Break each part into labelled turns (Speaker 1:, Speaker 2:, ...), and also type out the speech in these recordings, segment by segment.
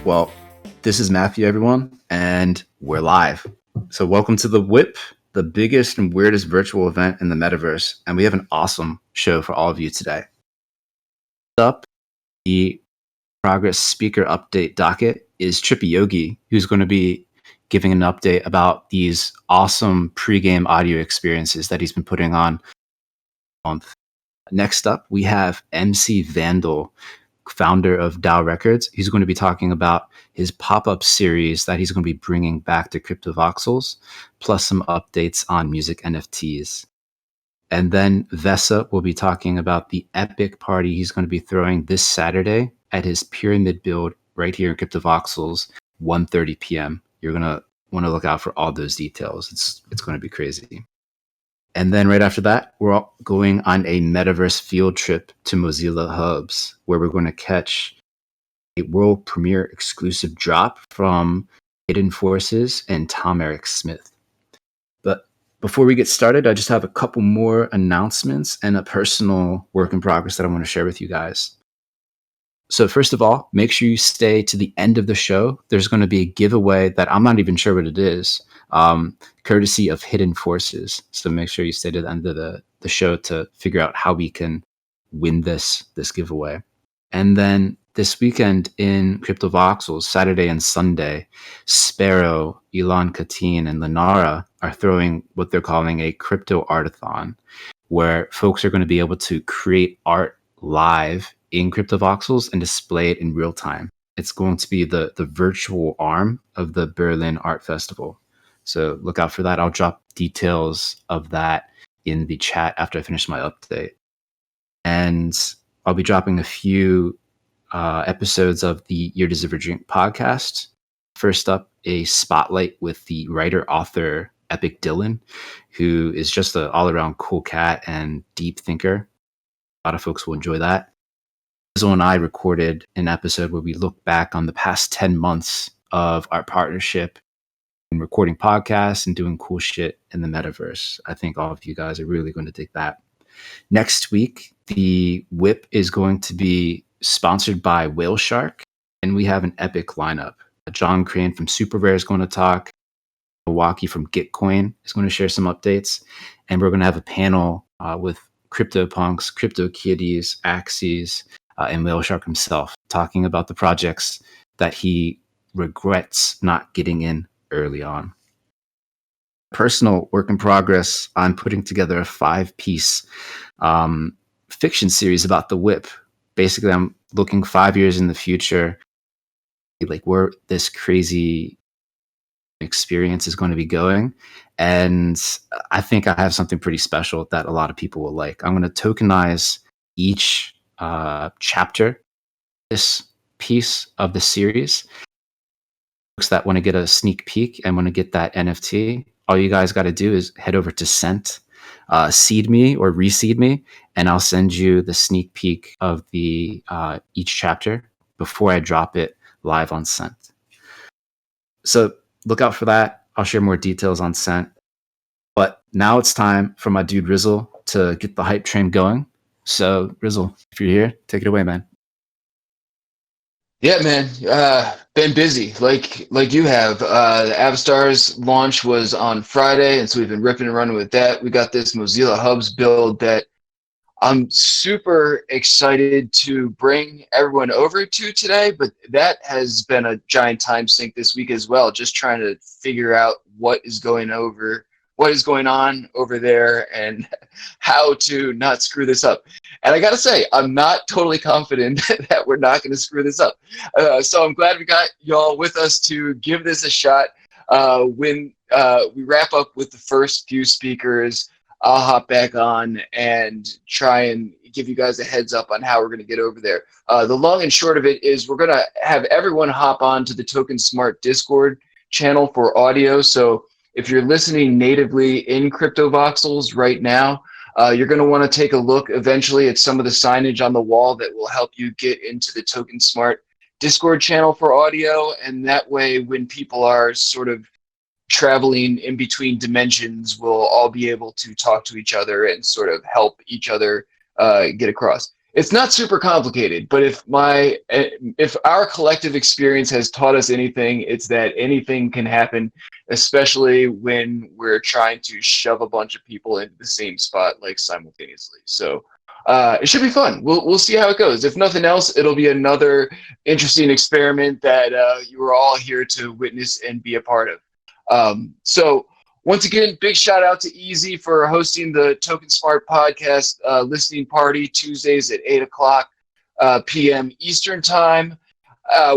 Speaker 1: Well, this is Matthew, everyone, and we're live. So welcome to the WIP, the biggest and weirdest virtual event in the metaverse, and we have an awesome show for all of you today. Up, the progress speaker update docket is Trippyogi, who's going to be giving an update about these awesome pregame audio experiences that he's been putting on a month. Next up, we have MC Vandal, founder of DAO Records. He's going to be talking about his pop-up series that he's going to be bringing back to CryptoVoxels, plus some updates on music NFTs. And then Vesa will be talking about the epic party he's going to be throwing this Saturday at his pyramid build right here in CryptoVoxels, 1:30 p.m. You're going to want to look out for all those details. It's going to be crazy. And then right after that, we're all going on a metaverse field trip to Mozilla Hubs, where we're going to catch a world premiere exclusive drop from Hiddenforces and Tom Eric Smith. But before we get started, I just have a couple more announcements and a personal work in progress that I want to share with you guys. So first of all, make sure you stay to the end of the show. There's going to be a giveaway that I'm not even sure what it is, courtesy of Hiddenforces. So make sure you stay to the end of the show to figure out how we can win this giveaway. And then this weekend in CryptoVoxels, Saturday and Sunday, Sparrow, Elon Katin, and Lenara are throwing what they're calling a crypto artathon, where folks are going to be able to create art live in CryptoVoxels and display it in real time. It's going to be the virtual arm of the Berlin Art Festival. So look out for that. I'll drop details of that in the chat after I finish my update. And I'll be dropping a few episodes of the Your Deserve Drink podcast. First up, a spotlight with the writer-author Epic Dylan, who is just an all-around cool cat and deep thinker. A lot of folks will enjoy that. Rizzo and I recorded an episode where we look back on the past 10 months of our partnership in recording podcasts and doing cool shit in the metaverse. I think all of you guys are really going to dig that. Next week, the WIP is going to be sponsored by Whale Shark, and we have an epic lineup. John Crane from Super Rare is going to talk. Milwaukee from Gitcoin is going to share some updates, and we're going to have a panel with CryptoPunks, CryptoKitties, Axes, and Whale Shark himself, talking about the projects that he regrets not getting in early on. Personal work in progress, I'm putting together a 5-piece fiction series about the WIP. Basically, I'm looking 5 years in the future, like where this crazy experience is going to be going. And I think I have something pretty special that a lot of people will like. I'm going to tokenize each chapter, this piece of the series. Folks that want to get a sneak peek and want to get that NFT, all you guys got to do is head over to Scent, seed me or reseed me, and I'll send you the sneak peek of the each chapter before I drop it live on Scent. So look out for that. I'll share more details on Scent. But now it's time for my dude Rizzle to get the hype train going. So Rizzle, if you're here, take it away, man.
Speaker 2: Yeah, man. Been busy, like you have. The Avastars launch was on Friday, and so we've been ripping and running with that. We got this Mozilla Hubs build that I'm super excited to bring everyone over to today, but that has been a giant time sink this week as well, just trying to figure out what is going on over there and how to not screw this up. And I gotta say, I'm not totally confident that we're not going to screw this up. So I'm glad we got y'all with us to give this a shot. When we wrap up with the first few speakers, I'll hop back on and try and give you guys a heads up on how we're going to get over there. The long and short of it is we're going to have everyone hop on to the Token Smart Discord channel for audio. So if you're listening natively in CryptoVoxels right now, you're going to want to take a look eventually at some of the signage on the wall that will help you get into the Token Smart Discord channel for audio. And that way, when people are sort of traveling in between dimensions, we'll all be able to talk to each other and sort of help each other get across. it's not super complicated, but if our collective experience has taught us anything, it's that anything can happen, especially when we're trying to shove a bunch of people into the same spot like simultaneously. So it should be fun. We'll see how it goes. If nothing else, it'll be another interesting experiment that you are all here to witness and be a part of. So once again, big shout out to Easy for hosting the Token Smart podcast listening party Tuesdays at 8 o'clock p.m. Eastern Time,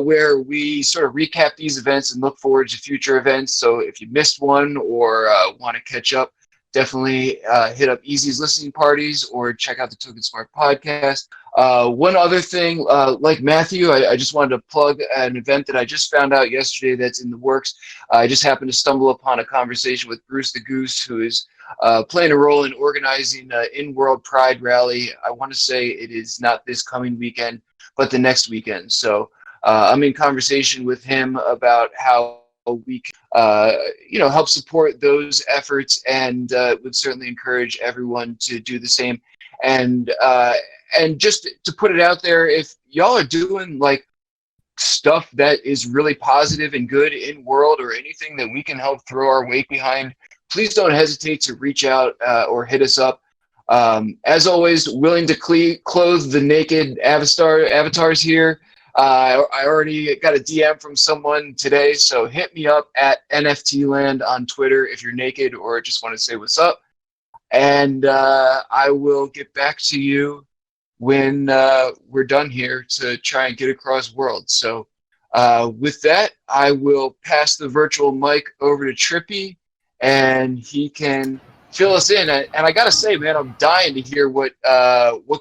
Speaker 2: where we sort of recap these events and look forward to future events. So if you missed one or want to catch up, definitely hit up Easy's listening parties or check out the Token Smart podcast. One other thing, like Matthew, I just wanted to plug an event that I just found out yesterday that's in the works. I just happened to stumble upon a conversation with Bruce the Goose, who is playing a role in organizing an in-world Pride rally. I want to say it is not this coming weekend, but the next weekend. So I'm in conversation with him about how we can, help support those efforts, and would certainly encourage everyone to do the same. And just to put it out there, if y'all are doing like stuff that is really positive and good in world, or anything that we can help throw our weight behind, please don't hesitate to reach out or hit us up. As always, willing to clothe the naked avatars here. I already got a DM from someone today, so hit me up at NFTland on Twitter if you're naked or just want to say what's up. And I will get back to you when we're done here to try and get across worlds. So with that, I will pass the virtual mic over to Trippy, and he can fill us in. And I gotta say, man, I'm dying to hear what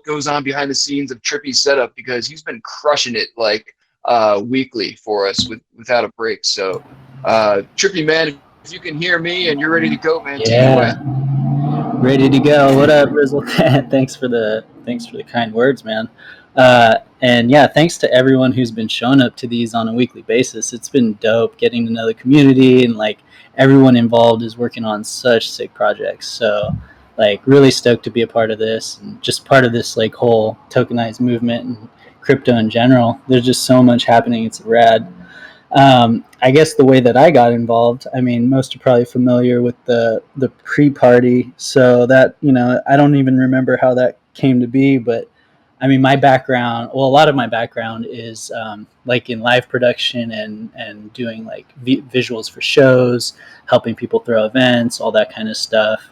Speaker 2: goes on behind the scenes of Trippy's setup, because he's been crushing it like weekly for us without a break. So Trippy, man, if you can hear me and you're ready to go, man, take it away.
Speaker 3: Ready to go. What up, Rizzle? thanks for the kind words, man. And yeah, thanks to everyone who's been showing up to these on a weekly basis. It's been dope getting to know the community, and like everyone involved is working on such sick projects. So like really stoked to be a part of this, and just part of this like whole tokenized movement and crypto in general. There's just so much happening. It's rad. I guess the way that I got involved, I mean, most are probably familiar with the pre-party. So that, I don't even remember how that came to be, but I mean, my background, well, a lot of my background is like in live production and doing like visuals for shows, helping people throw events, all that kind of stuff.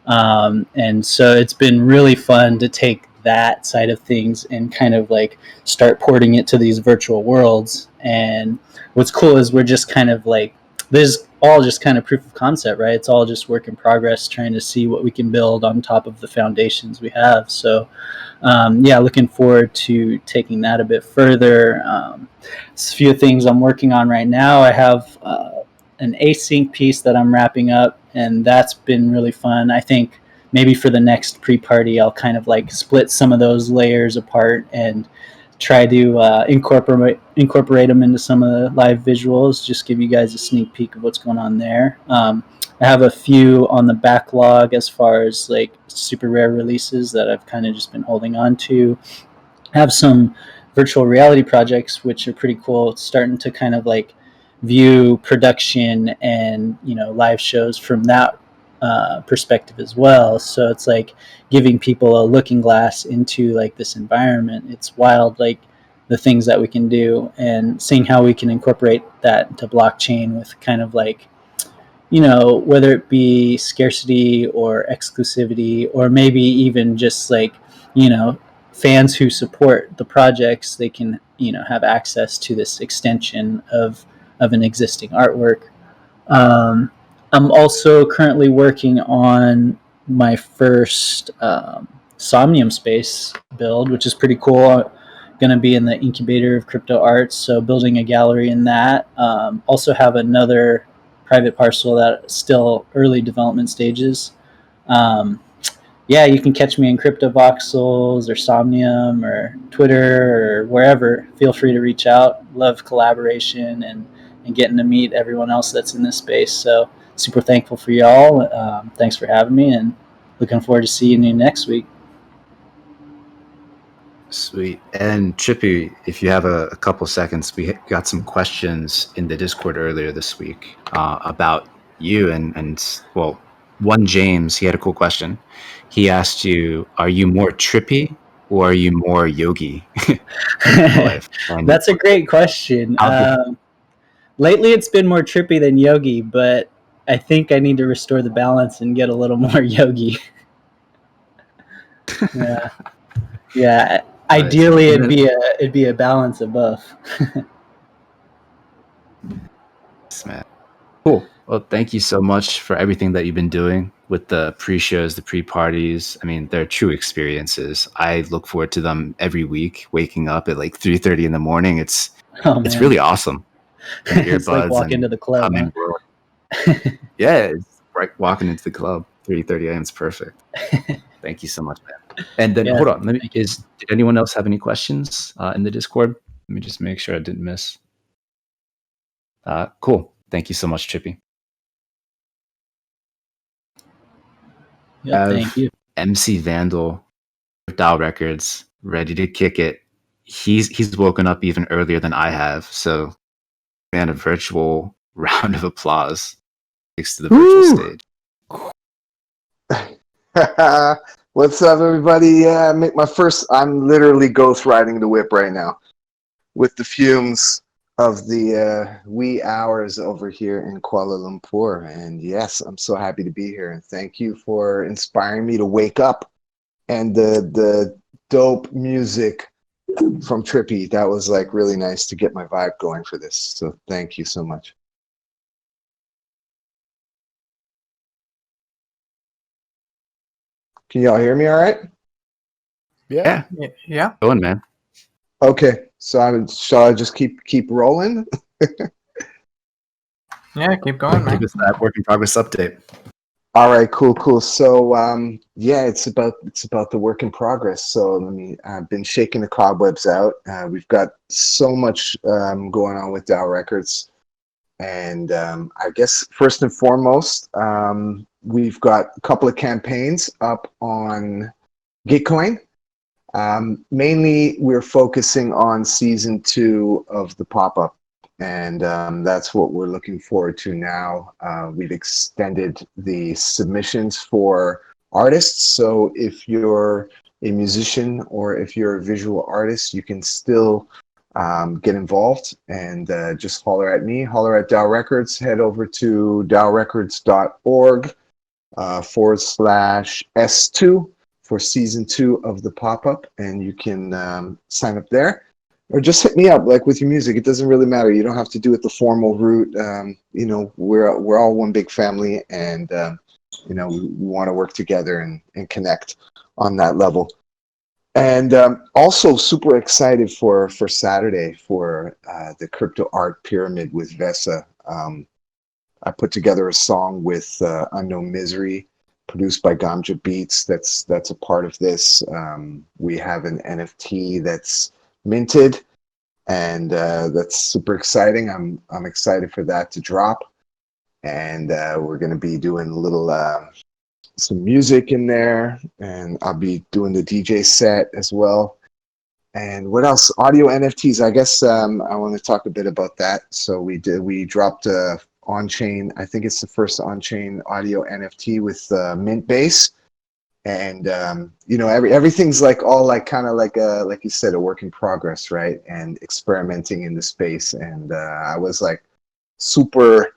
Speaker 3: And so it's been really fun to take that side of things and kind of like start porting it to these virtual worlds. And what's cool is we're just kind of like, this is all just kind of proof of concept, right? It's all just work in progress, trying to see what we can build on top of the foundations we have. So yeah, looking forward to taking that a bit further. A few things I'm working on right now. I have an async piece that I'm wrapping up, and that's been really fun. I think maybe for the next pre-party, I'll kind of like split some of those layers apart and try to incorporate them into some of the live visuals, just give you guys a sneak peek of what's going on there. I have a few on the backlog as far as like super rare releases that I've kind of just been holding on to. I have some virtual reality projects which are pretty cool. It's starting to kind of like view production and live shows from that perspective as well. So it's like giving people a looking glass into like this environment. It's wild, like the things that we can do, and seeing how we can incorporate that into blockchain with kind of like, whether it be scarcity or exclusivity, or maybe even just like, fans who support the projects, they can, have access to this extension of an existing artwork. I'm also currently working on my first Somnium Space build, which is pretty cool. Going to be in the incubator of crypto arts, so building a gallery in that. Also have another private parcel that's still early development stages. Yeah, you can catch me in Crypto Voxels or Somnium or Twitter or wherever. Feel free to reach out. Love collaboration and getting to meet everyone else that's in this space. So super thankful for y'all. Thanks for having me, and looking forward to seeing you next week.
Speaker 1: Sweet. And Trippy, if you have a couple seconds, we got some questions in the Discord earlier this week about you and well, one James, he had a cool question. He asked you, are you more trippy or are you more yogi in life? And
Speaker 3: That's a great question.
Speaker 1: how-
Speaker 3: Lately, it's been more trippy than yogi, but I think I need to restore the balance and get a little more yogi. Yeah, yeah. Ideally, it'd be a balance of both.
Speaker 1: man. Cool. Well, thank you so much for everything that you've been doing with the pre-shows, the pre-parties. I mean, they're true experiences. I look forward to them every week, waking up at like 3:30 in the morning. It's really awesome. And
Speaker 3: It's like
Speaker 1: earbuds
Speaker 3: walking
Speaker 1: and
Speaker 3: into the club,
Speaker 1: coming. Yeah, it's right walking into the club. 3:30 a.m. is perfect. Thank you so much, man. And then hold on. Did anyone else have any questions in the Discord? Let me just make sure I didn't miss. Cool. Thank you so much, Trippy.
Speaker 3: Yeah, thank you.
Speaker 1: MC Vandal, Dial Records, ready to kick it. He's woken up even earlier than I have, so man, a virtual round of applause thanks to the virtual
Speaker 4: stage. What's up, everybody? Yeah, I'm literally ghost riding the whip right now with the fumes of the wee hours over here in Kuala Lumpur. And yes, I'm so happy to be here. And thank you for inspiring me to wake up. And the dope music from Trippy, that was like really nice to get my vibe going for this. So thank you so much. Can y'all hear me all right?
Speaker 1: Yeah. Going, man.
Speaker 4: Okay, so shall I just keep rolling?
Speaker 5: Yeah, keep going, man.
Speaker 1: Give us that work in progress update.
Speaker 4: All right, cool. So yeah, it's about the work in progress. So I've been shaking the cobwebs out. We've got so much going on with Dow Records, and I guess first and foremost, we've got a couple of campaigns up on Gitcoin. Mainly, we're focusing on season 2 of the pop-up, and that's what we're looking forward to now. We've extended the submissions for artists, so if you're a musician or if you're a visual artist, you can still get involved and just holler at me, holler at Dow Records, head over to dowrecords.org /S2 for season 2 of the pop-up, and you can sign up there, or just hit me up like with your music. It doesn't really matter. You don't have to do it the formal route. You know, we're all one big family, and you know, we want to work together and connect on that level. And also super excited for Saturday for the crypto art pyramid with Vesa. I put together a song with Unknown Misery, produced by Gamja Beats. That's a part of this. We have an NFT that's minted, and that's super exciting. I'm excited for that to drop, and we're gonna be doing a little some music in there, and I'll be doing the DJ set as well. And what else? Audio NFTs. I guess I want to talk a bit about that. So we dropped on-chain. I think it's the first on-chain audio NFT with Mint Base, and you know, everything's like all like kind of like you said, a work in progress, right? And experimenting in the space, and I was like super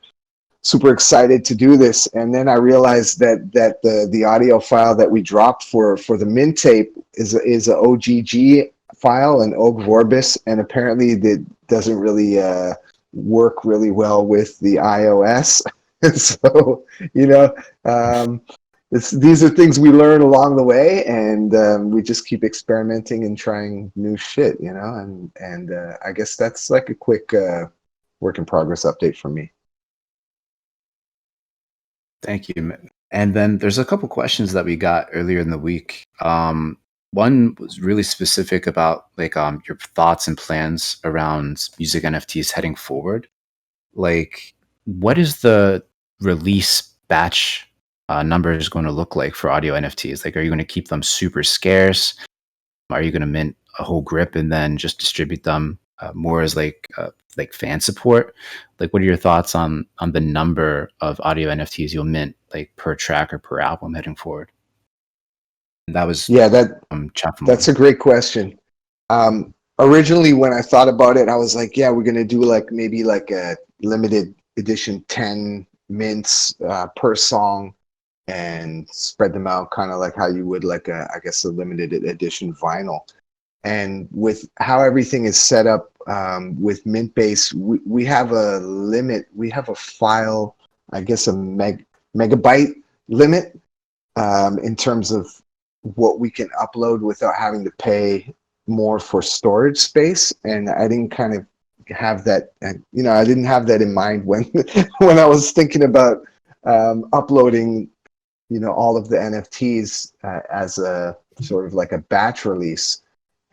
Speaker 4: excited to do this, and then I realized that the audio file that we dropped for the Mint tape is a OGG file, an Og Vorbis, and apparently it doesn't really work really well with the iOS. So, you know, these are things we learn along the way, and we just keep experimenting and trying new shit, you know, and I guess that's like a quick work in progress update from me.
Speaker 1: Thank you. And then there's a couple questions that we got earlier in the week. One was really specific about like your thoughts and plans around music NFTs heading forward. Like, what is the release batch numbers going to look like for audio NFTs? Like, are you going to keep them super scarce? Are you going to mint a whole grip and then just distribute them more as like fan support? Like, what are your thoughts on the number of audio NFTs you'll mint, like per track or per album heading forward? And that was
Speaker 4: that's a great question. Originally, when I thought about it, I was like, yeah, we're gonna do like maybe like a limited edition 10 mints per song, and spread them out kind of like how you would like I guess a limited edition vinyl. And with how everything is set up with Mintbase, we have a limit. We have a file, I guess a megabyte limit in terms of what we can upload without having to pay more for storage space. And I didn't kind of have that, I didn't have that in mind when when I was thinking about uploading, all of the NFTs as a sort of like a batch release.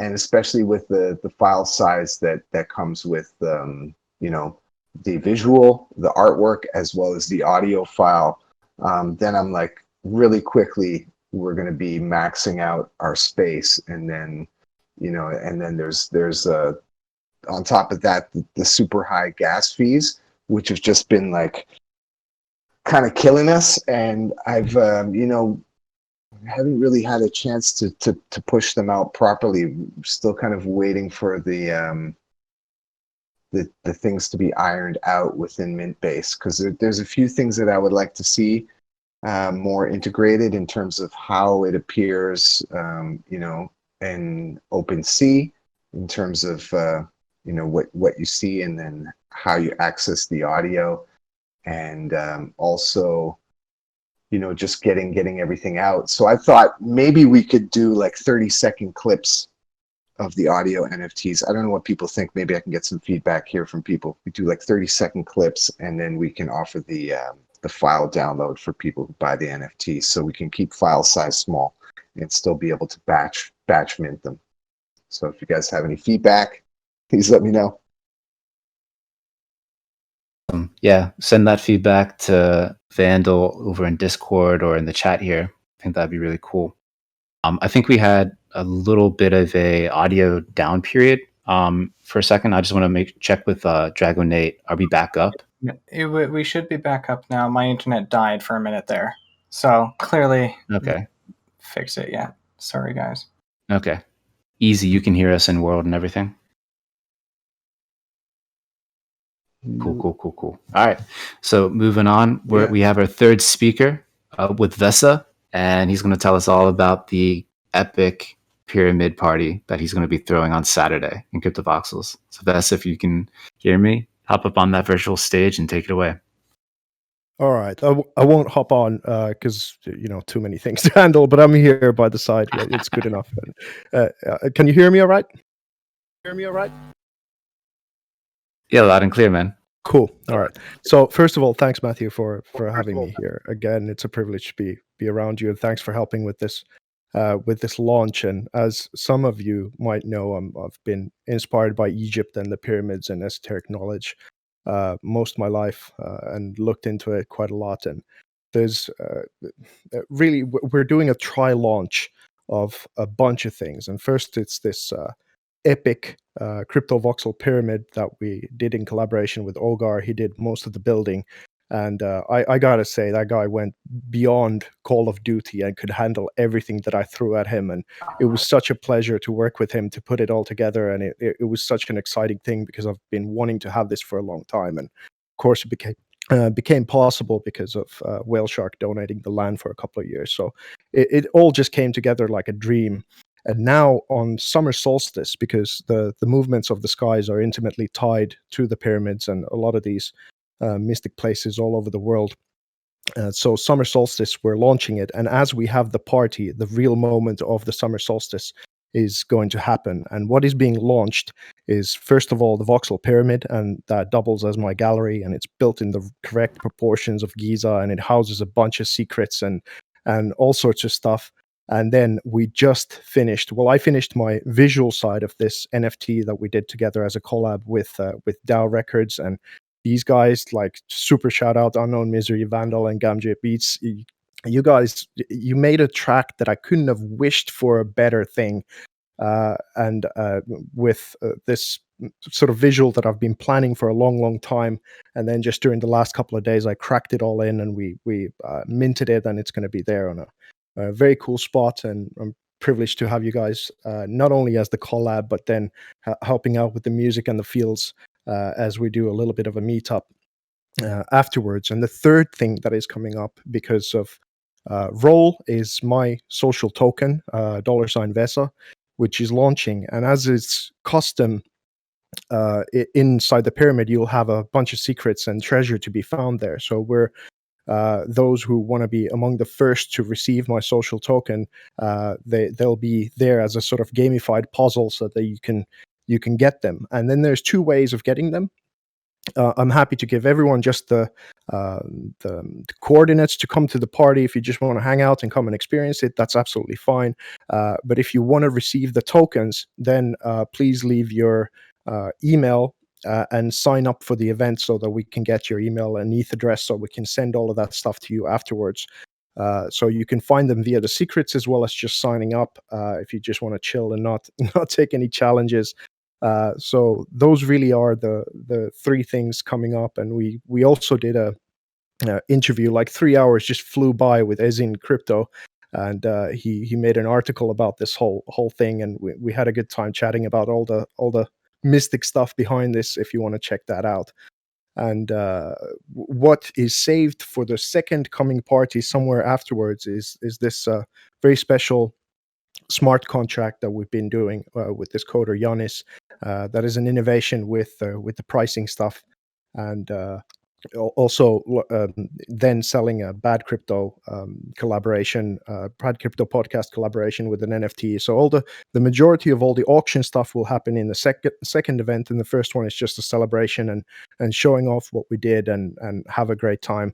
Speaker 4: And especially with the file size that comes with, the visual, the artwork, as well as the audio file, then I'm like, really quickly, we're going to be maxing out our space. And then, and then there's on top of that, the super high gas fees, which have just been like kind of killing us. And I've, I haven't really had a chance to push them out properly. Still kind of waiting for the things to be ironed out within Mintbase, because there's a few things that I would like to see more integrated in terms of how it appears, in OpenSea, in terms of what you see, and then how you access the audio, and also just getting everything out. So I thought maybe we could do like 30-second clips of the audio NFTs. I don't know what people think. Maybe I can get some feedback here from people. We do like 30-second clips, and then we can offer the file download for people who buy the NFTs, so we can keep file size small and still be able to batch mint them. So if you guys have any feedback, please let me know.
Speaker 1: Yeah, send that feedback to Vandal over in Discord or in the chat here. I think that'd be really cool. I think we had a little bit of a audio down period for a second. I just want to check with Drago Nate. Are we back up?
Speaker 5: We should be back up now. My internet died for a minute there, so clearly,
Speaker 1: okay,
Speaker 5: fix it. Yeah, sorry guys.
Speaker 1: Okay, easy. You can hear us in world and everything. Cool. All right. So moving on, we have our third speaker with Vesa, and he's going to tell us all about the epic pyramid party that he's going to be throwing on Saturday in CryptoVoxels. So Vesa, if you can hear me, hop up on that virtual stage and take it away.
Speaker 6: All right. I won't hop on because, too many things to handle, but I'm here by the side. It's good enough. Can you hear me all right?
Speaker 1: Yeah, loud and clear, man.
Speaker 6: Cool. All right. So first of all, thanks, Matthew, for having me here. Again, it's a privilege to be around you, and thanks for helping with this launch. And as some of you might know, I've been inspired by Egypt and the pyramids and esoteric knowledge most of my life, and looked into it quite a lot. And there's really, we're doing a launch of a bunch of things. And first, it's this epic CryptoVoxel pyramid that we did in collaboration with Ogar. He did most of the building, and I gotta say, that guy went beyond Call of Duty and could handle everything that I threw at him. And it was such a pleasure to work with him to put it all together. And it was such an exciting thing, because I've been wanting to have this for a long time. And of course, it became possible because of Whale Shark donating the land for a couple of years. So it all just came together like a dream. And now on summer solstice, because the movements of the skies are intimately tied to the pyramids and a lot of these mystic places all over the world. So summer solstice, we're launching it. And as we have the party, the real moment of the summer solstice is going to happen. And what is being launched is, first of all, the voxel pyramid, and that doubles as my gallery, and it's built in the correct proportions of Giza, and it houses a bunch of secrets and all sorts of stuff. And then we just finished, I finished my visual side of this NFT that we did together as a collab with DAO Records. And these guys, like, super shout out Unknown Misery, Vandal, and Gamje Beats. You guys, you made a track that I couldn't have wished for a better thing and with this sort of visual that I've been planning for a long time, and then just during the last couple of days I cracked it all in, and we minted it, and it's going to be there on a very cool spot. And I'm privileged to have you guys not only as the collab, but then helping out with the music and the fields as we do a little bit of a meetup afterwards. And the third thing that is coming up because of Roll is my social token, $Vesa, which is launching. And as it's custom, inside the pyramid, you'll have a bunch of secrets and treasure to be found there. So we're those who want to be among the first to receive my social token, they'll be there as a sort of gamified puzzle so that you can get them. And then there's two ways of getting them. I'm happy to give everyone just the coordinates to come to the party. If you just want to hang out and come and experience it, that's absolutely fine. But if you want to receive the tokens, then please leave your email and sign up for the event so that we can get your email and ETH address so we can send all of that stuff to you afterwards. So you can find them via the secrets as well as just signing up if you just want to chill and not take any challenges. So those really are the three things coming up. And we also did a interview, like 3 hours just flew by with Ezin Crypto, and he made an article about this whole thing, and we had a good time chatting about all the mystic stuff behind this, if you want to check that out. And what is saved for the second coming party somewhere afterwards is this very special smart contract that we've been doing with this coder Yanis. That is an innovation with the pricing stuff, and also then selling a Bad Crypto collaboration, Bad Crypto podcast collaboration with an NFT. So all the majority of all the auction stuff will happen in the second event, and the first one is just a celebration and showing off what we did and have a great time.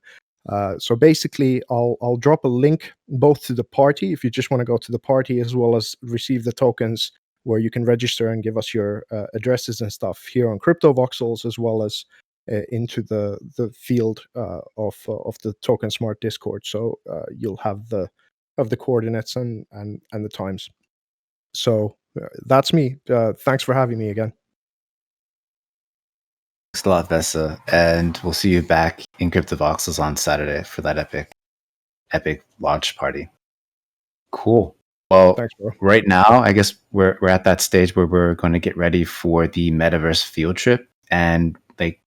Speaker 6: So basically, I'll drop a link both to the party if you just want to go to the party, as well as receive the tokens where you can register and give us your addresses and stuff here on Crypto Voxels, as well as into the field of the Token Smart Discord. So you'll have the coordinates and the times. So that's me. Thanks for having me again.
Speaker 1: Thanks a lot, Vesa, and we'll see you back in Crypto Voxels on Saturday for that epic launch party. Cool. Well,
Speaker 6: Thanks, bro.
Speaker 1: Right now, I guess we're at that stage where we're going to get ready for the metaverse field trip, and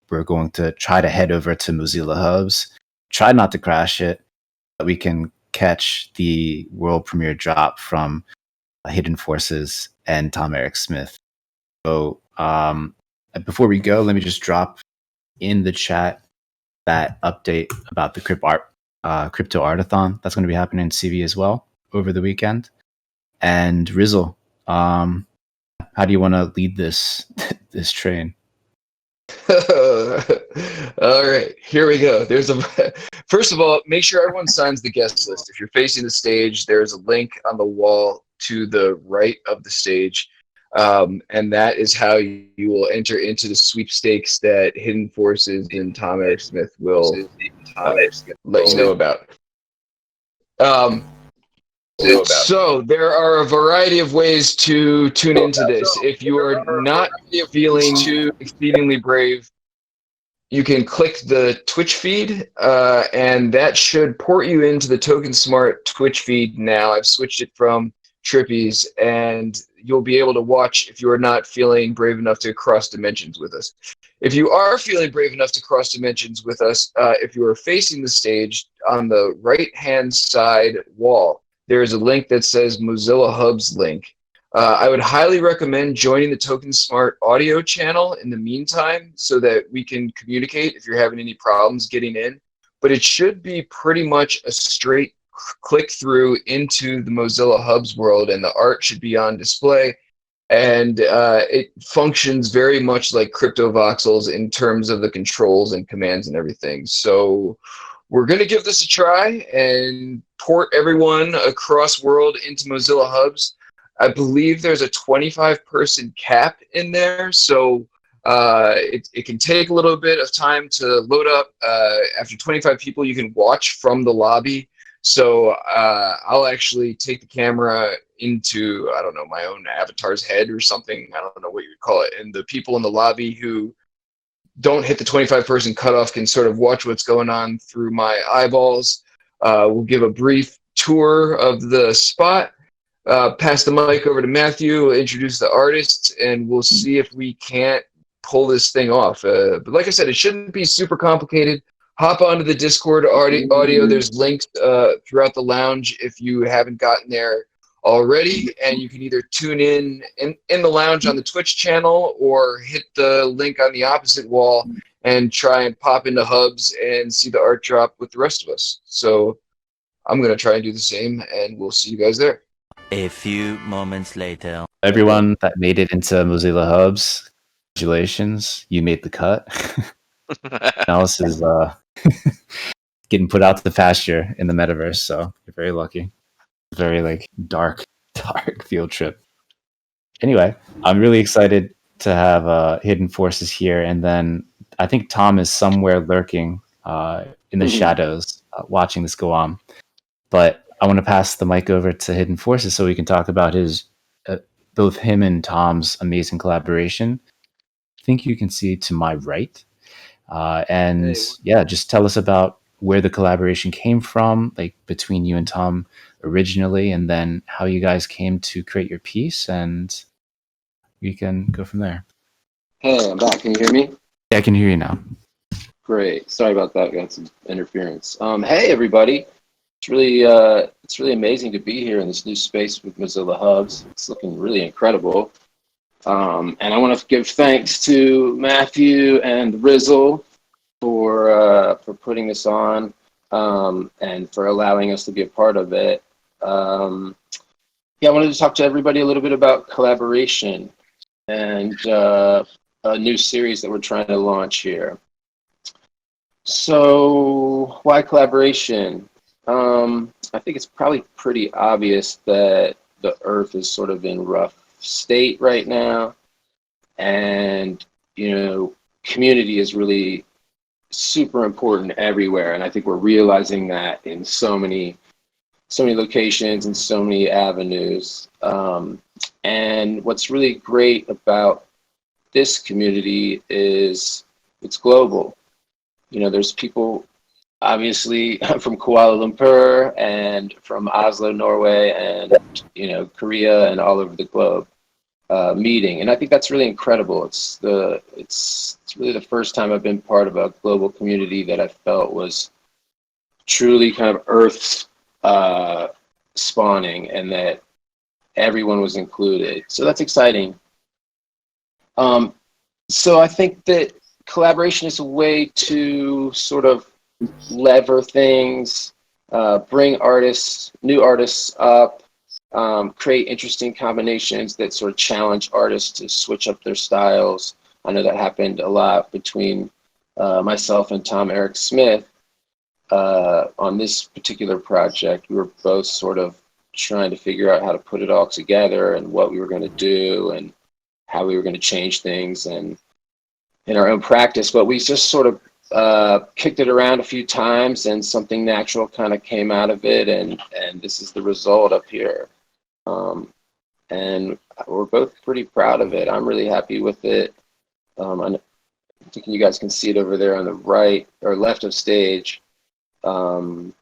Speaker 1: we're going to try to head over to Mozilla Hubs, try not to crash it, but we can catch the world premiere drop from Hiddenforces and Tom Eric Smith. So before we go, let me just drop in the chat that update about the crypto artathon that's going to be happening in CV as well over the weekend. And Rizzle, how do you want to lead this train?
Speaker 2: All right, here we go. First of all, make sure everyone signs the guest list. If you're facing the stage, there's a link on the wall to the right of the stage. And that is how you will enter into the sweepstakes that Hiddenforces and Tom Eric Smith will let you know about. So there are a variety of ways to tune into this. If you are not feeling exceedingly brave, you can click the Twitch feed, and that should port you into the Token Smart Twitch feed now. I've switched it from Trippy's, and you'll be able to watch if you are not feeling brave enough to cross dimensions with us. If you are feeling brave enough to cross dimensions with us, if you are facing the stage on the right-hand side wall, there is a link that says Mozilla Hubs link. I would highly recommend joining the Token Smart audio channel in the meantime so that we can communicate if you're having any problems getting in. But it should be pretty much a straight click through into the Mozilla Hubs world, and the art should be on display. And it functions very much like Crypto Voxels in terms of the controls and commands and everything. So we're going to give this a try and port everyone across world into Mozilla Hubs. I believe there's a 25-person cap in there, so it can take a little bit of time to load up. After 25 people, you can watch from the lobby. So I'll actually take the camera into, I don't know, my own avatar's head or something. I don't know what you would call it. And the people in the lobby who don't hit the 25-person cutoff can sort of watch what's going on through my eyeballs. We'll give a brief tour of the spot, pass the mic over to Matthew, introduce the artists, and we'll see if we can't pull this thing off. But like I said, it shouldn't be super complicated. Hop onto the Discord audio. There's links throughout the lounge if you haven't gotten there already, and you can either tune in the lounge on the Twitch channel or hit the link on the opposite wall and try and pop into Hubs and see the art drop with the rest of us. So I'm going to try and do the same, and we'll see you guys there.
Speaker 7: A few moments later.
Speaker 1: Everyone that made it into Mozilla Hubs, congratulations, you made the cut. Now this is getting put out to the pasture in the metaverse, so you're very lucky. Very like dark field trip. Anyway, I'm really excited to have Hiddenforces here, and then I think Tom is somewhere lurking in the shadows, watching this go on. But I want to pass the mic over to Hiddenforces so we can talk about his both him and Tom's amazing collaboration. I think you can see to my right, and yeah, just tell us about where the collaboration came from, like between you and Tom originally, and then how you guys came to create your piece, and we can go from there.
Speaker 8: Hey, I'm back. Can you hear me?
Speaker 1: Yeah, I can hear you now.
Speaker 8: Great. Sorry about that. Got some interference. Hey, everybody. It's really amazing to be here in this new space with Mozilla Hubs. It's looking really incredible. And I want to give thanks to Matthew and Rizzle for putting this on and for allowing us to be a part of it. Yeah, I wanted to talk to everybody a little bit about collaboration and a new series that we're trying to launch here. So why collaboration? I think it's probably pretty obvious that the Earth is sort of in rough state right now, and community is really super important everywhere, and I think we're realizing that in so many locations and so many avenues. And what's really great about this community is it's global. There's people obviously from Kuala Lumpur and from Oslo, Norway, and Korea and all over the globe meeting, and I think that's really incredible. It's really the first time I've been part of a global community that I felt was truly kind of Earth spawning, and that everyone was included. So that's exciting. So I think that collaboration is a way to sort of lever things, bring new artists up, create interesting combinations that sort of challenge artists to switch up their styles. I know that happened a lot between myself and Tom Eric Smith on this particular project. We were both sort of trying to figure out how to put it all together and what we were going to do and how we were going to change things and in our own practice. But we just sort of kicked it around a few times, and something natural kind of came out of it, and this is the result up here. And we're both pretty proud of it. I'm really happy with it. I'm thinking you guys can see it over there on the right or left of stage. But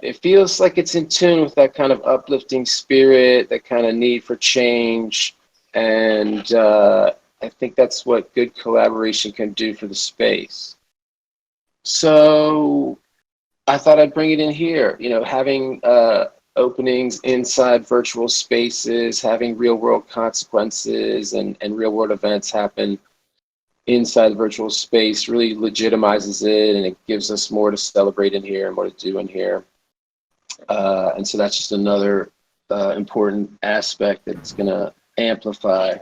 Speaker 8: it feels like it's in tune with that kind of uplifting spirit, that kind of need for change, and I think that's what good collaboration can do for the space. So I thought I'd bring it in here, having openings inside virtual spaces, having real world consequences and real world events happen inside the virtual space really legitimizes it, and it gives us more to celebrate in here and more to do in here. And so that's just another important aspect that's going to amplify.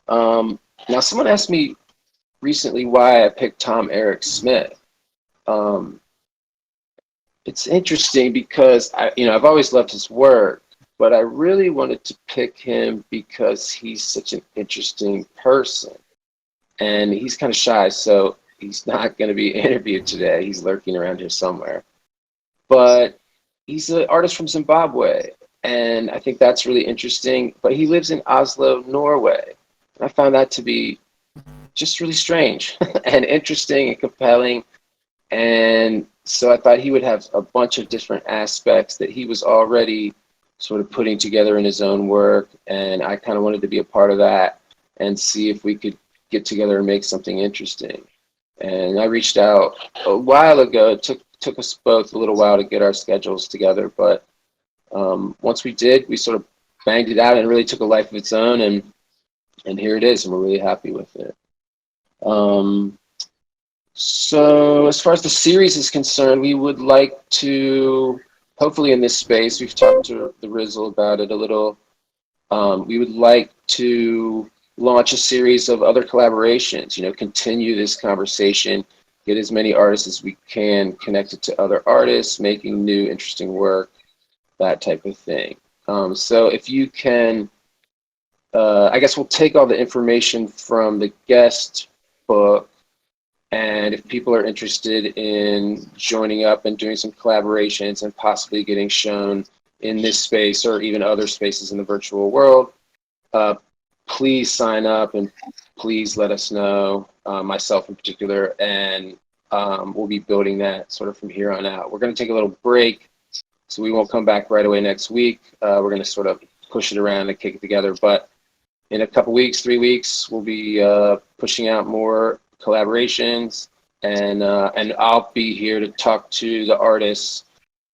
Speaker 8: Now, someone asked me recently why I picked Tom Eric Smith. It's interesting because I've always loved his work, but I really wanted to pick him because he's such an interesting person, and he's kind of shy, so he's not going to be interviewed today. He's lurking around here somewhere. but he's an artist from Zimbabwe, and I think that's really interesting. But he lives in Oslo, Norway, and I found that to be just really strange and interesting and compelling. And so I thought he would have a bunch of different aspects that he was already sort of putting together in his own work, and I kind of wanted to be a part of that and see if we could get together and make something interesting. And I reached out a while ago. It took us both a little while to get our schedules together, but once we did, we sort of banged it out and it really took a life of its own, and here it is, and we're really happy with it. So as far as the series is concerned, we would like to, hopefully in this space, we've talked to the Rizzle about it a little, we would like to launch a series of other collaborations, continue this conversation, get as many artists as we can connected to other artists, making new, interesting work, that type of thing. So if you can, I guess we'll take all the information from the guest book, and if people are interested in joining up and doing some collaborations and possibly getting shown in this space or even other spaces in the virtual world, please sign up and please let us know, myself in particular, and we'll be building that sort of from here on out. We're going to take a little break, so we won't come back right away next week. We're going to sort of push it around and kick it together, but in a couple weeks, 3 weeks, we'll be pushing out more collaborations, and I'll be here to talk to the artists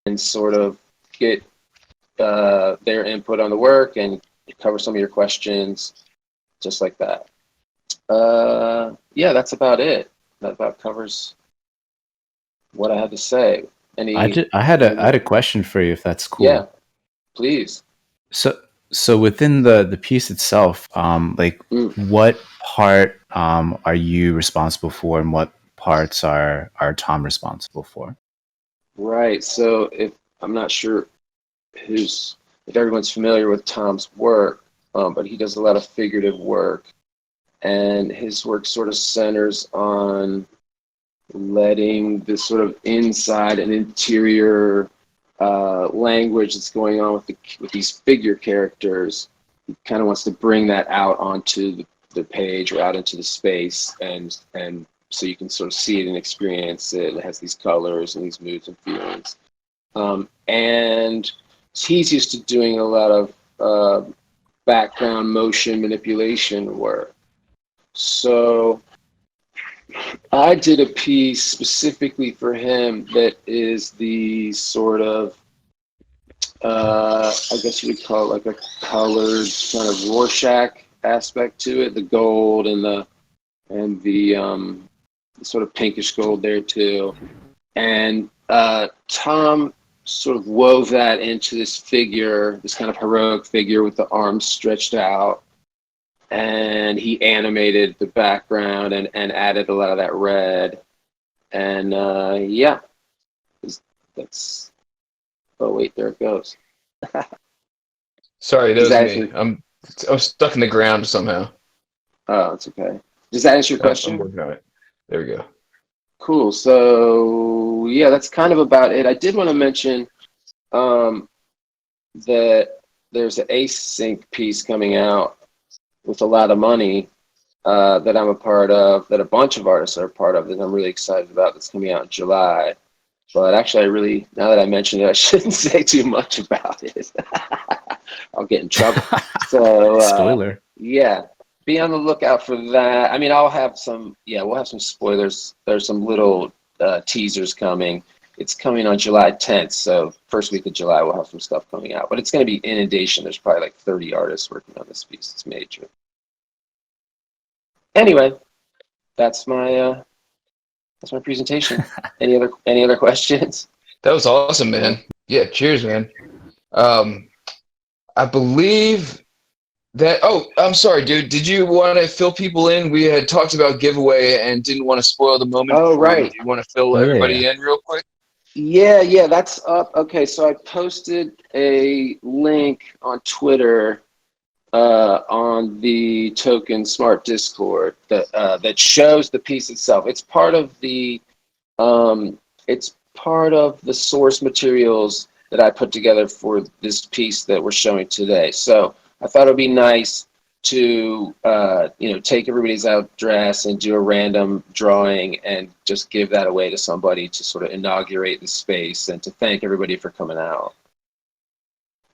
Speaker 8: and sort of get their input on the work and cover some of your questions, just like that. Yeah, that's about it. That about covers what I had to say.
Speaker 1: I had a question for you, if that's cool.
Speaker 8: Yeah, please.
Speaker 1: So within the piece itself, what part are you responsible for, and what parts are Tom responsible for?
Speaker 8: Right. So if I'm not sure if everyone's familiar with Tom's work, but he does a lot of figurative work, and his work sort of centers on letting this sort of inside and interior language that's going on with these figure characters. He kind of wants to bring that out onto the page or out into the space, and so you can sort of see it and experience it. It has these colors and these moods and feelings. And he's used to doing a lot of background motion manipulation work. So I did a piece specifically for him that is the sort of, I guess you would call it like a colored kind of Rorschach aspect to it, the gold and the sort of pinkish gold there too. And Tom sort of wove that into this figure, this kind of heroic figure with the arms stretched out. And he animated the background and added a lot of that red. And yeah, that's, oh wait, there it goes.
Speaker 2: Sorry, that was me. I'm stuck in the ground somehow.
Speaker 8: Oh, it's okay. Does that answer your question?
Speaker 2: I'm working on it. There we go.
Speaker 8: Cool. So yeah, that's kind of about it. I did want to mention that there's an async piece coming out with a lot of money that I'm a part of, that a bunch of artists are a part of, that I'm really excited about, that's coming out in July. But actually, now that I mentioned it, I shouldn't say too much about it. I'll get in trouble. So
Speaker 1: spoiler.
Speaker 8: Yeah, be on the lookout for that. I mean, we'll have some spoilers. There's some little teasers coming. It's coming on July 10th, so first week of July we'll have some stuff coming out. But it's going to be inundation. There's probably like 30 artists working on this piece. It's major. Anyway, that's my presentation. Any other questions?
Speaker 2: That was awesome, man. Yeah, cheers, man. I believe that. Oh, I'm sorry, dude. Did you want to fill people in? We had talked about giveaway and didn't want to spoil the moment.
Speaker 8: Oh, right.
Speaker 2: Do you want to fill everybody in real quick?
Speaker 8: Yeah, that's up. Okay, so I posted a link on Twitter on the Token Smart Discord that shows the piece itself. It's part of the it's part of the source materials that I put together for this piece that we're showing today. So I thought it would be nice to take everybody's address and do a random drawing and just give that away to somebody to sort of inaugurate the space and to thank everybody for coming out.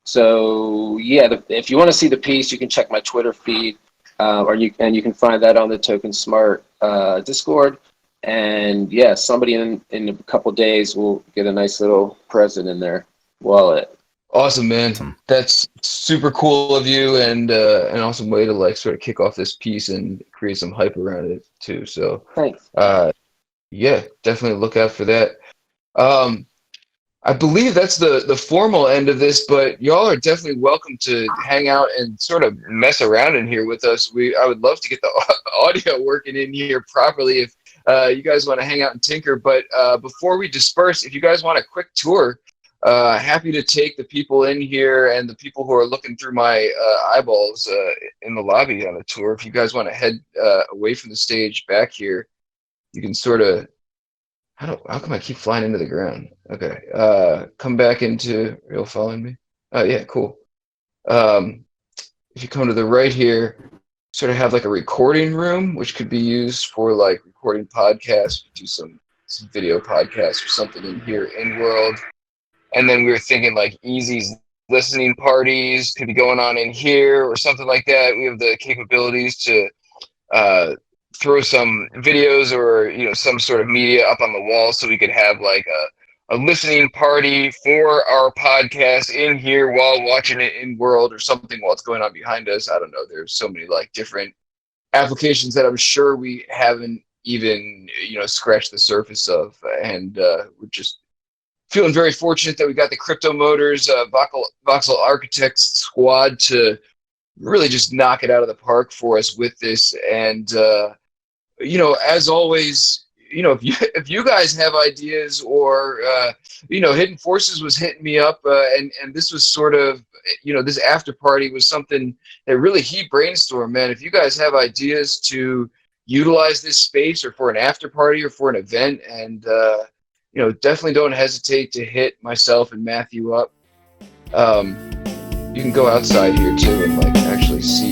Speaker 8: So yeah, if you want to see the piece, you can check my Twitter feed, or you can find that on the Token Smart Discord. And yeah, somebody in a couple days will get a nice little present in their wallet.
Speaker 2: Awesome, man. That's super cool of you, and an awesome way to like sort of kick off this piece and create some hype around it too. So
Speaker 8: thanks.
Speaker 2: Yeah, definitely look out for that. I believe that's the formal end of this, but y'all are definitely welcome to hang out and sort of mess around in here with us. I would love to get the audio working in here properly if you guys want to hang out and tinker. But before we disperse, if you guys want a quick tour, happy to take the people in here and the people who are looking through my eyeballs in the lobby on a tour. If you guys want to head away from the stage back here, you can sort of. How come I keep flying into the ground? Okay. Come back into. Are you following me? Oh yeah, cool. If you come to the right here, sort of have like a recording room, which could be used for like recording podcasts. Do some video podcasts or something in here in world. And then we were thinking like Easy's listening parties could be going on in here or something like that. We have the capabilities to throw some videos or some sort of media up on the wall so we could have like a listening party for our podcast in here while watching it in world or something while it's going on behind us. I don't know. There's so many like different applications that I'm sure we haven't even scratched the surface of, and we're just feeling very fortunate that we got the Crypto Motors Voxel Architects squad to really just knock it out of the park for us with this. And as always, if you guys have ideas or Hiddenforces was hitting me up, and this was sort of this after party was something that really he brainstormed, man. If you guys have ideas to utilize this space or for an after party or for an event, and definitely don't hesitate to hit myself and Matthew up. You can go outside here too and like actually see